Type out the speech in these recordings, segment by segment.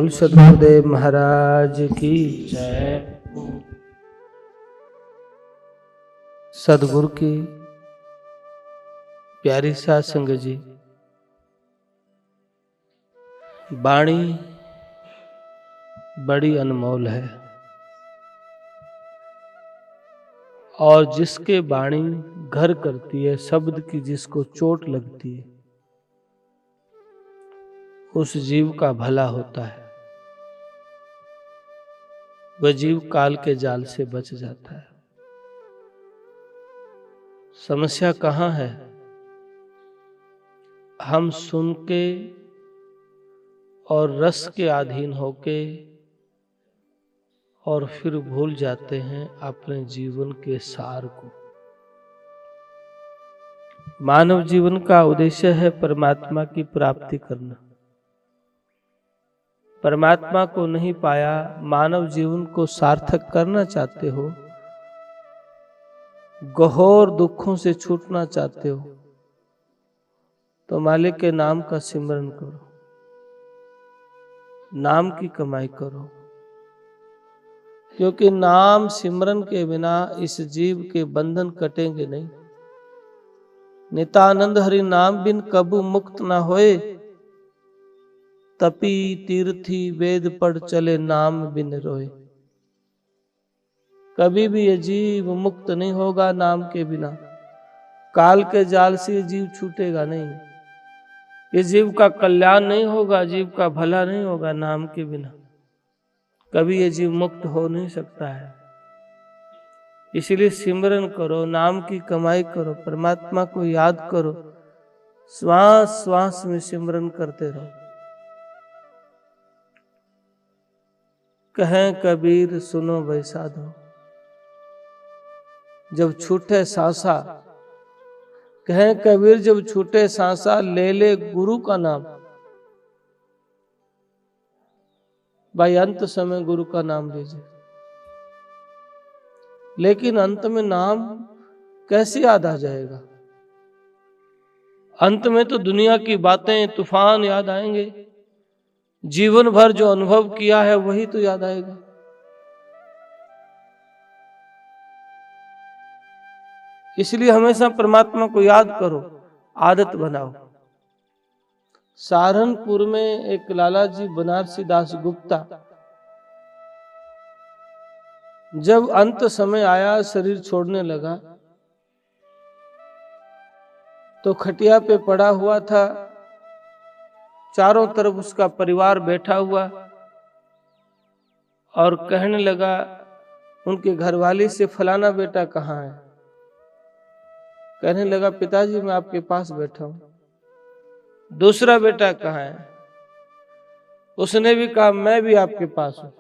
बोल सद्गुरुदेव महाराज की जय। सद्गुरु की प्यारी साध संगत जी, वाणी बड़ी अनमोल है और जिसके वाणी घर करती है, शब्द की जिसको चोट लगती है, उस जीव का भला होता है। वह जीव काल के जाल से बच जाता है। समस्या कहाँ है? हम सुन के और रस के अधीन होके और फिर भूल जाते हैं अपने जीवन के सार को। मानव जीवन का उद्देश्य है परमात्मा की प्राप्ति करना। परमात्मा को नहीं पाया, मानव जीवन को सार्थक करना चाहते हो, घोर दुखों से छूटना चाहते हो, तो मालिक के नाम का सिमरन करो, नाम की कमाई करो। क्योंकि नाम सिमरन के बिना इस जीव के बंधन कटेंगे नहीं। नित्यानंद हरि नाम बिन कबू मुक्त ना होए, तपी तीर्थी वेद पढ़ चले नाम बिन रोए। कभी भी ये जीव मुक्त नहीं होगा नाम के बिना। काल के जाल से ये जीव छूटेगा नहीं। ये जीव का कल्याण नहीं होगा, जीव का भला नहीं होगा नाम के बिना। कभी ये जीव मुक्त हो नहीं सकता है। इसलिए सिमरन करो, नाम की कमाई करो, परमात्मा को याद करो, श्वास श्वास में सिमरन करते रहो। कहें कबीर सुनो बैसाधो, जब छूटे सांसा, कहें कबीर जब छूटे सांसा, ले ले गुरु का नाम। भाई अंत समय गुरु का नाम लीजिए, लेकिन अंत में नाम कैसे याद आ जाएगा? अंत में तो दुनिया की बातें, तूफान याद आएंगे। जीवन भर जो अनुभव किया है वही तो याद आएगा। इसलिए हमेशा परमात्मा को याद करो, आदत बनाओ। सहारनपुर में एक लाला जी बनारसी दास गुप्ता, जब अंत समय आया, शरीर छोड़ने लगा, तो खटिया पे पड़ा हुआ था, चारों तरफ उसका परिवार बैठा हुआ, और कहने लगा उनके घरवाली से, फलाना बेटा कहाँ है? कहने लगा पिताजी मैं आपके पास बैठा हूं। दूसरा बेटा कहाँ है? उसने भी कहा मैं भी आपके पास हूं।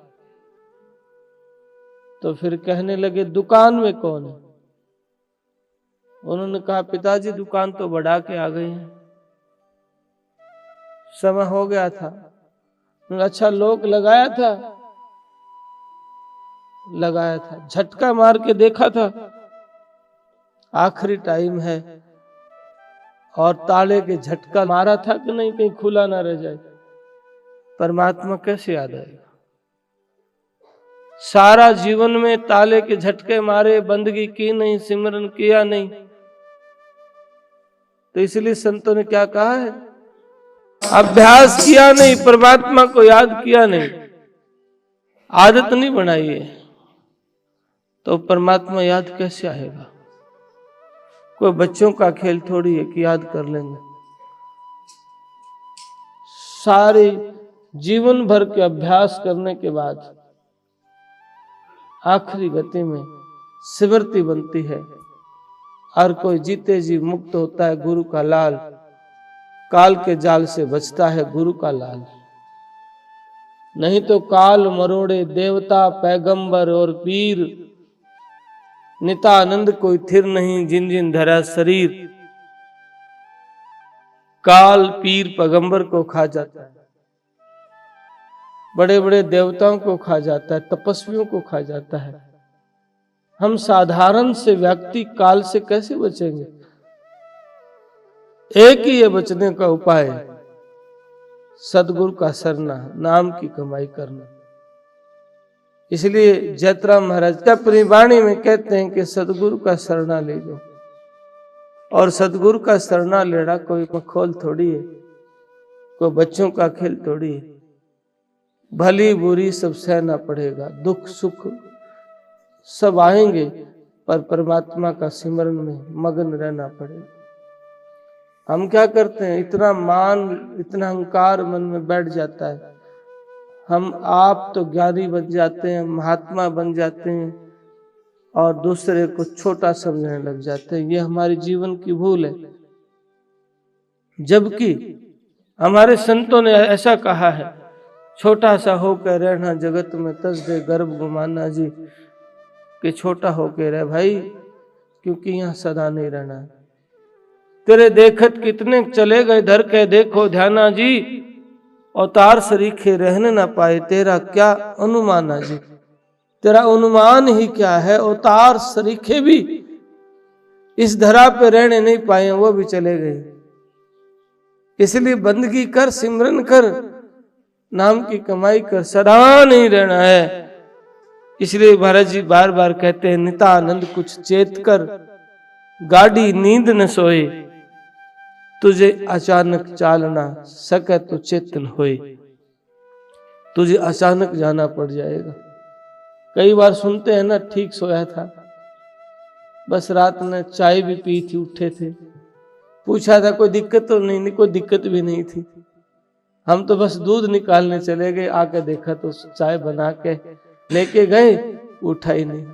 तो फिर कहने लगे दुकान में कौन है? उन्होंने कहा पिताजी दुकान तो बढ़ा के आ गए हैं, समय हो गया था। अच्छा लोग लगाया था? लगाया था। झटका मार के देखा था? आखिरी टाइम है, और ताले के झटका मारा था कि नहीं, कहीं खुला ना रह जाए। परमात्मा कैसे याद आएगा? सारा जीवन में ताले के झटके मारे, बंदगी की नहीं, सिमरन किया नहीं। तो इसलिए संतों ने क्या कहा है? अभ्यास किया नहीं, परमात्मा को याद किया नहीं, आदत नहीं बनाई है, तो परमात्मा याद कैसे आएगा? कोई बच्चों का खेल थोड़ी है कि याद कर लेंगे। सारे जीवन भर के अभ्यास करने के बाद आखिरी गति में स्मृति बनती है। हर कोई जीते जी मुक्त होता है गुरु का लाल, काल के जाल से बचता है गुरु का लाल। नहीं तो काल मरोड़े देवता पैगंबर और पीर, नित्यानंद कोई थिर नहीं जिन जिन धरा शरीर। काल पीर पैगंबर को खा जाता है, बड़े बड़े देवताओं को खा जाता है, तपस्वियों को खा जाता है। हम साधारण से व्यक्ति काल से कैसे बचेंगे? एक ही ये बचने का उपाय है, सदगुरु का सरना, नाम की कमाई करना। इसलिए जयतराम महाराज अपनी वाणी में कहते हैं कि सदगुरु का सरना ले लो। और सदगुरु का सरना लेना कोई मखौल थोड़ी है, कोई बच्चों का खेल थोड़ी है। भली बुरी सब सहना पड़ेगा, दुख सुख सब आएंगे, पर परमात्मा का सिमरन में मगन रहना पड़ेगा। हम क्या करते हैं, इतना मान इतना अहंकार मन में बैठ जाता है, हम आप तो ज्ञानी बन जाते हैं, महात्मा बन जाते हैं और दूसरे को छोटा समझने लग जाते हैं। ये हमारी जीवन की भूल है। जबकि हमारे संतों ने ऐसा कहा है, छोटा सा होकर रहना जगत में तस दे गर्भ गुमाना जी, कि छोटा होकर रह भाई, क्योंकि यहाँ सदा नहीं रहना है। तेरे देखत कितने चले गए धर के देखो ध्याना जी, अवतार सरीखे रहने ना पाए, तेरा क्या अनुमाना जी। तेरा अनुमान ही क्या है, अवतार सरीखे भी इस धरा पे रहने नहीं पाए, वो भी चले गए। इसलिए बंदगी कर, सिमरन कर, नाम की कमाई कर, सदा नहीं रहना है। इसलिए महाराज जी बार बार कहते हैं, नितानंद कुछ चेत कर, गाड़ी नींद न सोए, तुझे अचानक चालना सके तो चेतन होए। तुझे अचानक जाना पड़ जाएगा। कई बार सुनते हैं ना, ठीक सोया था, बस रात में चाय भी पी थी, उठे थे, पूछा था कोई दिक्कत तो नहीं, कोई दिक्कत भी नहीं थी, हम तो बस दूध निकालने चले गए, आके देखा तो चाय बना के लेके गए, उठा ही नहीं।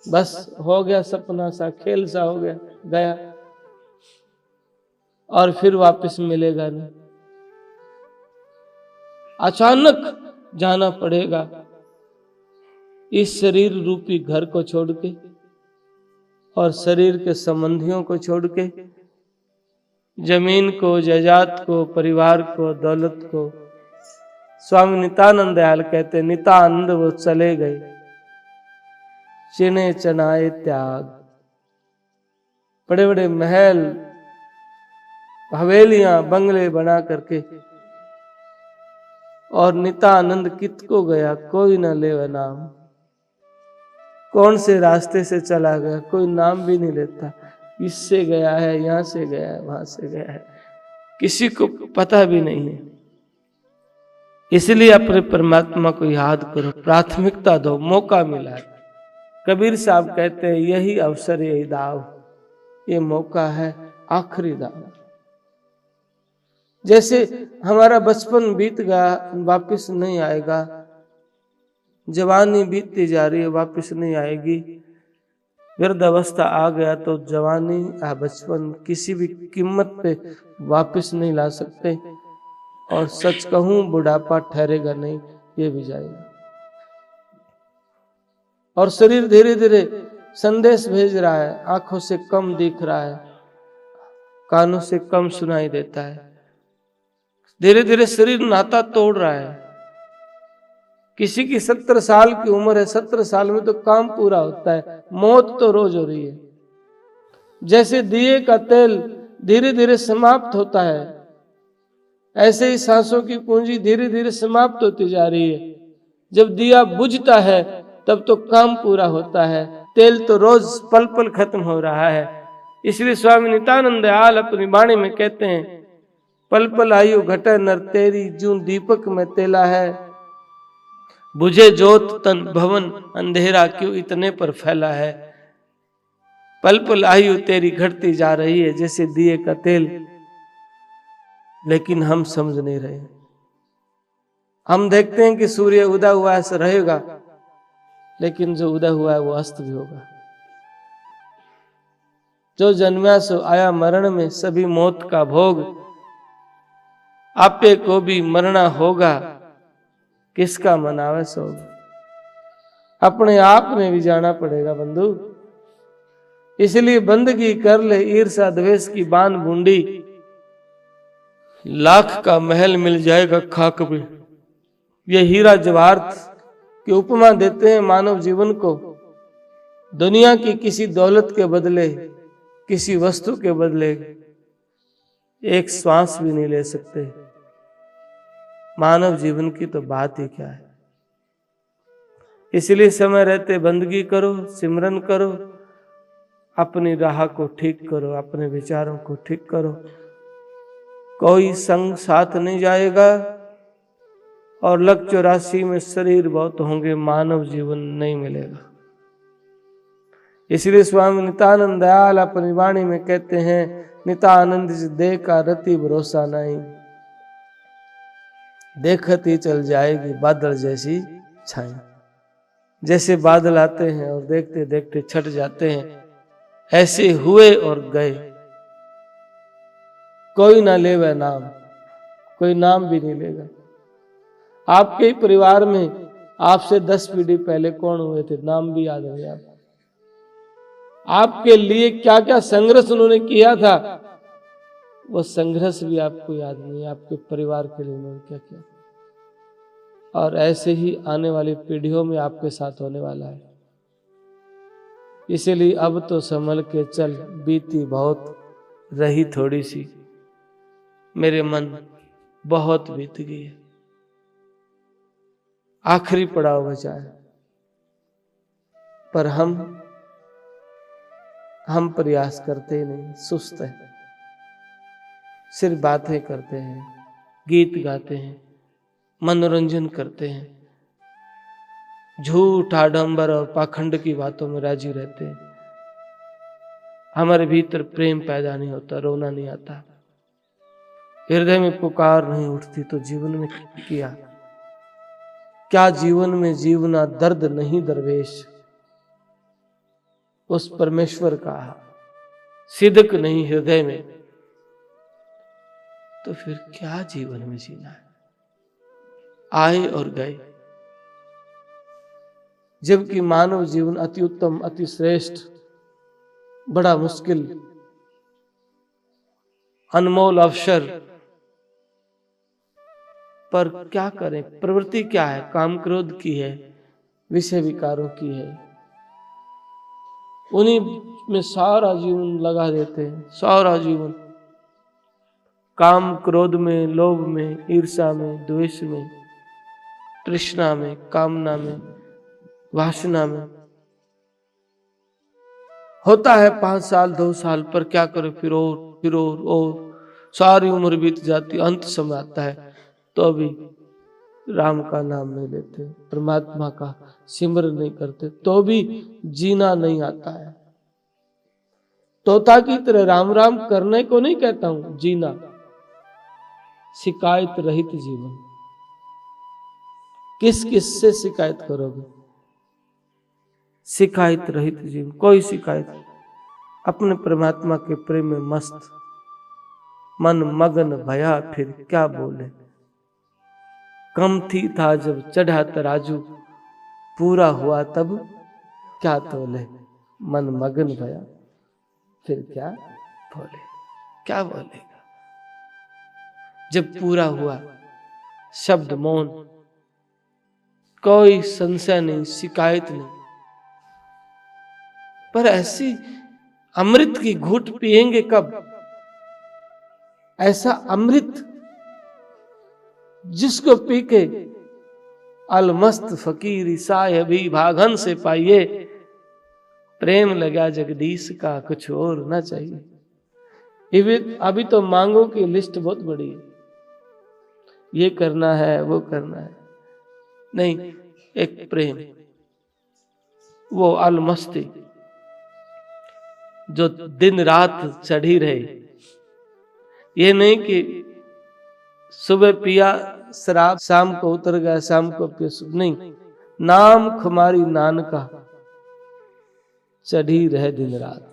बस हो गया सपना सा, खेल सा हो गया, गया और फिर वापस मिलेगा नहीं। अचानक जाना पड़ेगा इस शरीर रूपी घर को छोड़ के और शरीर के संबंधियों को छोड़ के, जमीन को, जायदाद को, परिवार को, दौलत को। स्वामी नित्यानंद दयाल कहते, नितानंद वो चले गए, चिने चनाए त्याग। बड़े बड़े महल, हवेलियां, बंगले बना करके, और नित्यानंद कित को गया, कोई न लेवा नाम। कौन से रास्ते से चला गया, कोई नाम भी नहीं लेता। इससे गया है, यहां से गया है, वहां से गया है, किसी को पता भी नहीं है। इसलिए अपने परमात्मा को याद करो, प्राथमिकता दो, मौका मिला है। कबीर साहब कहते हैं, यही अवसर, यही दाव, ये मौका है, आखिरी दाव। जैसे हमारा बचपन बीत गया, वापस नहीं आएगा, जवानी बीतती जा रही है, वापस नहीं आएगी, वृद्धावस्था आ गया तो जवानी या बचपन किसी भी कीमत पे वापस नहीं ला सकते। और सच कहूं, बुढ़ापा ठहरेगा नहीं, ये भी जाएगा। और शरीर धीरे धीरे संदेश भेज रहा है, आंखों से कम दिख रहा है, कानों से कम सुनाई देता है, धीरे धीरे शरीर नाता तोड़ रहा है। किसी की 70 साल की उम्र है, 70 साल में तो काम पूरा होता है, मौत तो रोज हो रही है। जैसे दिए का तेल धीरे धीरे समाप्त होता है, ऐसे ही सांसों की पूंजी धीरे धीरे समाप्त होती जा रही है। जब दिया बुझता है तब तो काम पूरा होता है, तेल तो रोज पल पल खत्म हो रहा है। इसलिए स्वामी नित्यानंद दयाल अपनी वाणी में कहते हैं, पल पल आयु घटे नर तेरी, जूं दीपक में तेला है, बुझे जोत तन भवन, अंधेरा क्यों इतने पर फैला है। पल पल आयु तेरी घटती जा रही है जैसे दिए का तेल, लेकिन हम समझ नहीं रहे। हम देखते हैं कि सूर्य उदा हुआ ऐसा रहेगा, लेकिन जो उदा हुआ है वो अस्त भी होगा। जो जन्मा सो आया मरण में, सभी मौत का भोग, आपे को भी मरना होगा, किसका मनावे सोग। अपने आप में भी जाना पड़ेगा बंधु। इसलिए बंदगी कर ले, ईर्षा द्वेष की बान बूंदी, लाख का महल मिल जाएगा खाक में। ये हीरा जवाहरात की उपमा देते हैं मानव जीवन को। दुनिया की किसी दौलत के बदले, किसी वस्तु के बदले एक श्वास भी नहीं ले सकते। मानव जीवन की तो बात ही क्या है। इसलिए समय रहते बंदगी करो, सिमरन करो, अपनी राह को ठीक करो, अपने विचारों को ठीक करो। कोई संग साथ नहीं जाएगा और लक 84 में शरीर बहुत होंगे, मानव जीवन नहीं मिलेगा। इसलिए स्वामी नित्यानंद दयाल अपनी वाणी में कहते हैं, नित्यानंद से देख का रति भरोसा नहीं, देखती चल जाएगी बादल जैसी छाई। जैसे बादल आते हैं और देखते देखते छट जाते हैं, ऐसे हुए और गए। कोई ना ले वह नाम, कोई नाम भी नहीं लेगा। आपके ही परिवार में आपसे 10 पीढ़ी पहले कौन हुए थे, नाम भी याद नहीं आप। आपके लिए क्या क्या संघर्ष उन्होंने किया था, वो संघर्ष भी आपको याद नहीं। आपके परिवार के लिए उन्होंने क्या किया, और ऐसे ही आने वाली पीढ़ियों में आपके साथ होने वाला है। इसीलिए अब तो संभल के चल, बीती बहुत रही थोड़ी सी, मेरे मन बहुत बीत गई है। आखिरी पड़ाव बचा है, पर हम प्रयास करते ही नहीं, सुस्त है। सिर्फ बातें करते हैं, गीत गाते हैं, मनोरंजन करते हैं, झूठ आडंबर और पाखंड की बातों में राजी रहते हैं। हमारे भीतर प्रेम पैदा नहीं होता, रोना नहीं आता, हृदय में पुकार नहीं उठती, तो जीवन में किया क्या? जीवन में जीवना दर्द नहीं दरवेश, उस परमेश्वर का सिदक नहीं हृदय में, तो फिर क्या जीवन में जीना है? आए और गए। जबकि मानव जीवन अति उत्तम, अति श्रेष्ठ, बड़ा मुश्किल, अनमोल अवसर, पर क्या करें? प्रवृत्ति क्या है? काम क्रोध की है, विषय विकारों की है, उन्हीं में सारा जीवन लगा देते हैं। सारा जीवन काम क्रोध में, लोभ में, ईर्ष्या में, द्वेष में, तृष्णा में, कामना में, वासना में। होता है 5 साल 2 साल, पर क्या करे? फिर और सारी उम्र बीत जाती, अंत समय आता है तो अभी राम का नाम नहीं लेते, परमात्मा का सिमरन नहीं करते, तो भी जीना नहीं आता है। तोता की तरह राम राम करने को नहीं कहता हूं, जीना, शिकायत रहित जीवन। किस किस से शिकायत करोगे? शिकायत रहित जीवन, कोई शिकायत। अपने परमात्मा के प्रेम में मस्त, मन मगन भया फिर क्या बोले। कम थी था जब चढ़ा तराजू, पूरा हुआ तब क्या तोले। मन मगन भया फिर क्या बोले। क्या बोलेगा जब पूरा हुआ? शब्द मौन, कोई संशय नहीं, शिकायत नहीं। पर ऐसी अमृत की घूंट पिएंगे कब? ऐसा अमृत जिसको पी के अलमस्त फकीर ईसाई भी भागन से पाइए। प्रेम लगा जगदीश का, कुछ और ना चाहिए। अभी तो मांगों की लिस्ट बहुत बड़ी है, ये करना है, वो करना है, नहीं, एक प्रेम, वो अलमस्ती जो दिन रात चढ़ी रहे। ये नहीं कि सुबह पिया शराब, शाम को उतर गया, शाम को पिया, नहीं, नाम खुमारी नान का चढ़ी रहे दिन रात।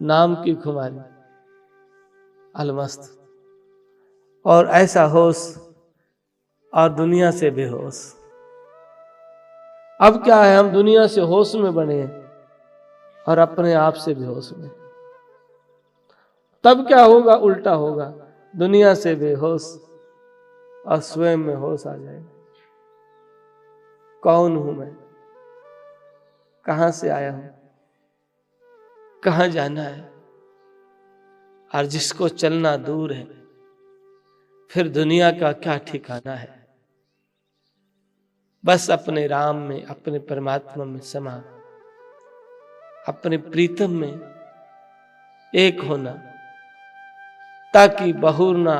नाम की खुमारी, अलमस्त, और ऐसा होश और दुनिया से बेहोश। अब क्या है, हम दुनिया से होश में बने और अपने आप से बेहोश में। तब क्या होगा? उल्टा होगा, दुनिया से बेहोश और स्वयं में होश आ जाएगा। कौन हूं मैं? कहां से आया हूं? कहां जाना है? और जिसको चलना दूर है, फिर दुनिया का क्या ठिकाना है। बस अपने राम में, अपने परमात्मा में समा, अपने प्रीतम में एक होना, ताकि बहुरना,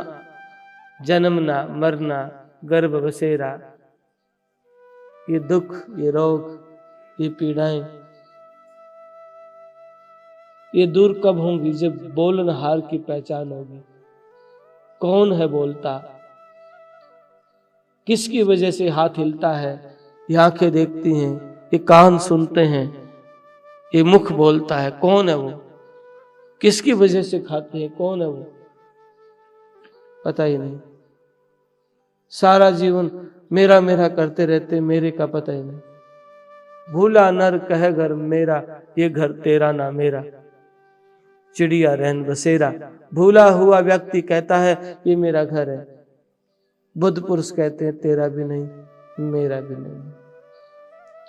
जन्मना, मरना, गर्भ बसेरा, ये दुख, ये रोग, ये पीड़ाएं, ये दूर कब होंगी? जब बोलनहार की पहचान होगी। कौन है बोलता, किसकी वजह से हाथ हिलता है, ये आंखें देखती हैं, ये कान सुनते हैं, ये मुख बोलता है, कौन है वो? किसकी वजह से खाते हैं, कौन है वो? पता ही नहीं। सारा जीवन मेरा मेरा करते रहते, मेरे का पता ही नहीं। भूला नर कहे घर मेरा, ये घर तेरा ना मेरा, चिड़िया रहन बसेरा। भूला हुआ व्यक्ति कहता है ये मेरा घर है। बुद्ध पुरुष कहते हैं तेरा भी नहीं, मेरा भी नहीं,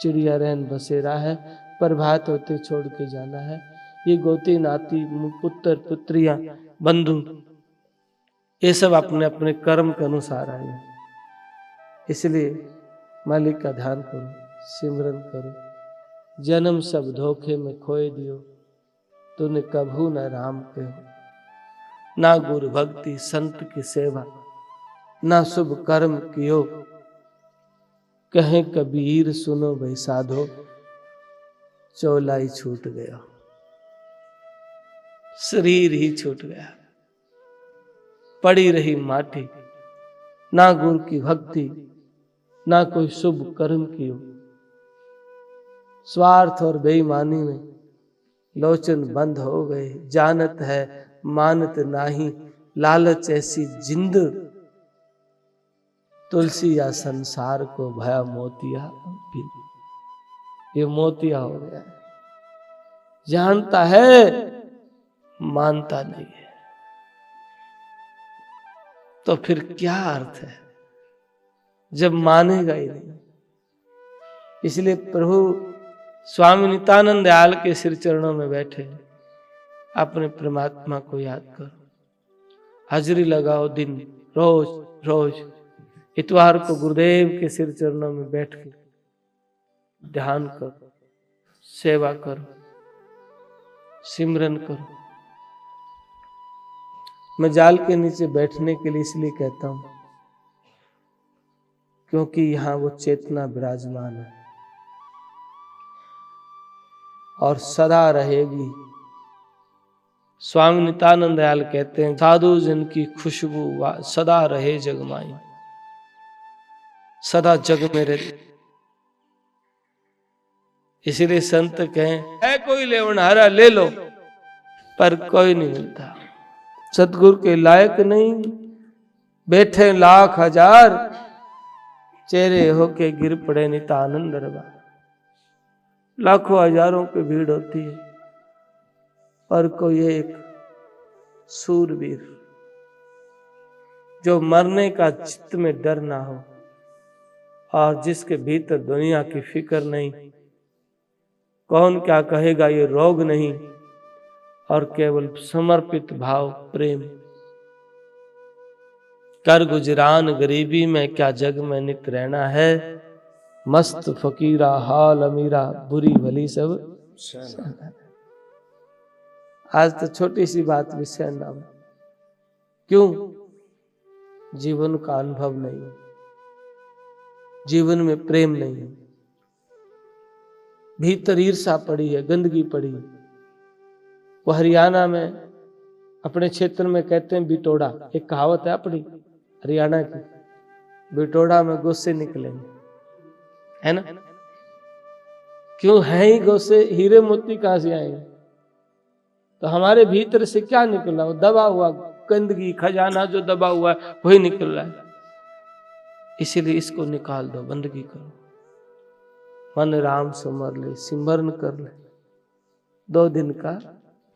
चिड़िया रहन बसेरा है, प्रभात होते छोड़ के जाना है। ये गोती नाती, पुत्र पुत्रियां, बंधु, ये सब अपने अपने कर्म के अनुसार आए हैं। इसलिए मालिक का ध्यान करो, सिमरन करो। जन्म सब धोखे में खोए दियो, तूने कभू न राम के हो। ना गुरु भक्ति संत की सेवा, ना शुभ कर्म कियो, कहे कबीर सुनो भाई साधो, चोला ही छूट गया, शरीर ही छूट गया, पड़ी रही माटी। ना गुरु की भक्ति, ना कोई शुभ कर्म कियो, स्वार्थ और बेईमानी में लोचन बंद हो गए। जानत है मानत नाही, लालच ऐसी जिंद, तुलसी या संसार को भया मोतिया बिन। ये मोतिया हो गया है, जानता है मानता नहीं है, तो फिर क्या अर्थ है जब मानेगा ही नहीं। इसलिए प्रभु स्वामी नित्यानंद दयाल के सिर चरणों में बैठे, अपने परमात्मा को याद करो, हाजिरी लगाओ दिन, रोज रोज। इतवार को गुरुदेव के सिर चरणों में बैठ के ध्यान करो, सेवा करो, सिमरन करो। मैं जाल के नीचे बैठने के लिए इसलिए कहता हूं क्योंकि यहां वो चेतना विराजमान है और सदा रहेगी। स्वामी नित्यानंद दयाल कहते हैं, साधु जिनकी खुशबू सदा रहे जगमाई, सदा जग में रहे। इसलिए संत कहें, है कोई लेवनहारा ले लो, पर कोई नहीं मिलता। सतगुरु के लायक नहीं, बैठे लाख हजार, चेहरे होके गिर पड़े नित्यानंद दरबार। लाखों हजारों की भीड़ होती है, और कोई एक सूरवीर जो मरने का चित्त में डर ना हो, और जिसके भीतर दुनिया की फिक्र नहीं, कौन क्या कहेगा ये रोग नहीं, और केवल समर्पित भाव प्रेम। कर गुजरान गरीबी में, क्या जग में नित रहना है। मस्त फकीरा हाल अमीरा, बुरी भली सब सहना। आज तो छोटी सी बात भी सहना है। क्यों? जीवन का अनुभव नहीं है, जीवन में प्रेम नहीं है, भीतर ईर्षा पड़ी है, गंदगी पड़ी है। वो हरियाणा में अपने क्षेत्र में कहते हैं बिटोड़ा, एक कहावत है अपनी हरियाणा की, बिटोड़ा में गुस्से निकलेंगे, है ना? क्यों है ही गुस्से, हीरे मोती कहां से आएंगे? तो हमारे भीतर से क्या निकला? वो दबा हुआ गंदगी, खजाना जो दबा हुआ है वही निकल रहा है। इसीलिए इसको निकाल दो, बंदगी करो, मन राम सुमर ले, सिमरन कर ले, 2 दिन का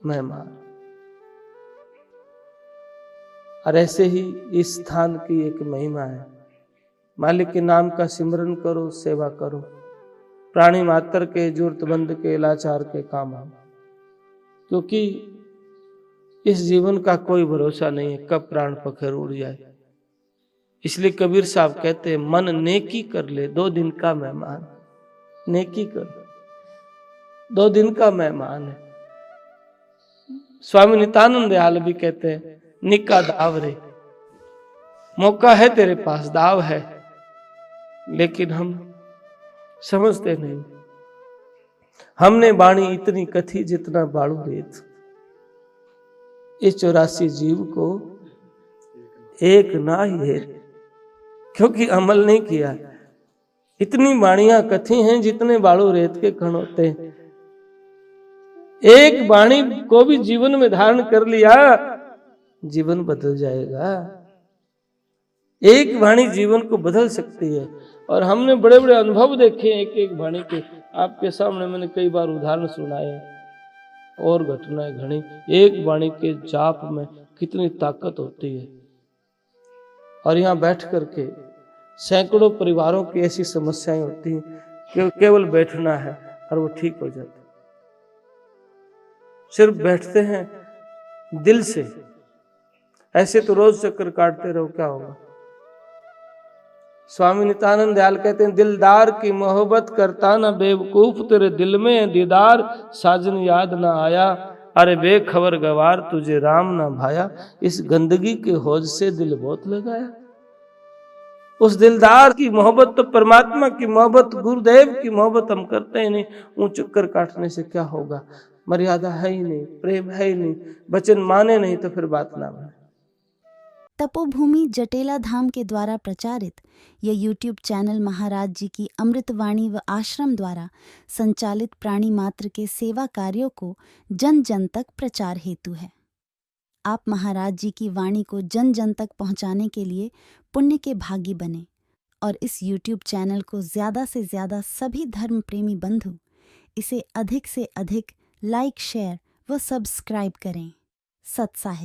मेहमान। और ऐसे ही इस स्थान की एक महिमा है। मालिक के नाम का सिमरन करो, सेवा करो, प्राणी मात्र के, जरूरतमंद के, लाचार के काम आओ। क्योंकि इस जीवन का कोई भरोसा नहीं है, कब प्राण पखेर उड़ जाए। इसलिए कबीर साहब कहते हैं, मन नेकी कर ले 2 दिन का मेहमान। नेकी कर, 2 दिन का मेहमान है। स्वामी नित्यानंद दयाल भी कहते हैं, निका दाव रे, मौका है तेरे पास, दाव है, लेकिन हम समझते नहीं। हमने बाणी इतनी कथी जितना बाड़ू रेत। इस 84 जीव को एक ना ही है, क्योंकि अमल नहीं किया। इतनी बाणियां कथी हैं जितने बाड़ू रेत के कण होते हैं। एक वाणी को भी जीवन में धारण कर लिया, जीवन बदल जाएगा। एक वाणी जीवन को बदल सकती है। और हमने बड़े बड़े अनुभव देखे एक एक वाणी के। आपके सामने मैंने कई बार उदाहरण सुनाए और घटनाएं घनी। एक वाणी के जाप में कितनी ताकत होती है। और यहाँ बैठ करके सैकड़ों परिवारों की ऐसी समस्याएं होती हैं कि केवल बैठना है और वो ठीक हो जाता। सिर्फ बैठते हैं दिल से, ऐसे तो रोज चक्कर काटते रहो, क्या होगा। स्वामी नित्यानंद दयाल कहते हैं, दिलदार की मोहब्बत करता ना बेवकूफ, तेरे दिल में दीदार साजन याद ना आया, अरे बेखबर गवार तुझे राम ना भाया, इस गंदगी के हौज से दिल बहुत लगाया। उस दिलदार की मोहब्बत तो परमात्मा की मोहब्बत, गुरुदेव की मोहब्बत हम करते ही नहीं। ऊं चक्कर काटने से क्या होगा, मर्यादा है ही नहीं, प्रेम है ही नहीं, वचन माने नहीं तो फिर बात ना बने। तपोभूमि जटेला धाम के द्वारा प्रचारित यह यूट्यूब चैनल महाराज जी की अमृतवाणी व आश्रम द्वारा संचालित प्राणी मात्र के सेवा कार्यों को जन जन तक प्रचार हेतु है। आप महाराज जी की वाणी को जन जन तक पहुंचाने के लिए पुण्य के भागी बने और इस यूट्यूब चैनल को ज्यादा से ज्यादा सभी धर्म प्रेमी बंधु इसे अधिक से अधिक लाइक, शेयर व सब्सक्राइब करें। सत्साहित।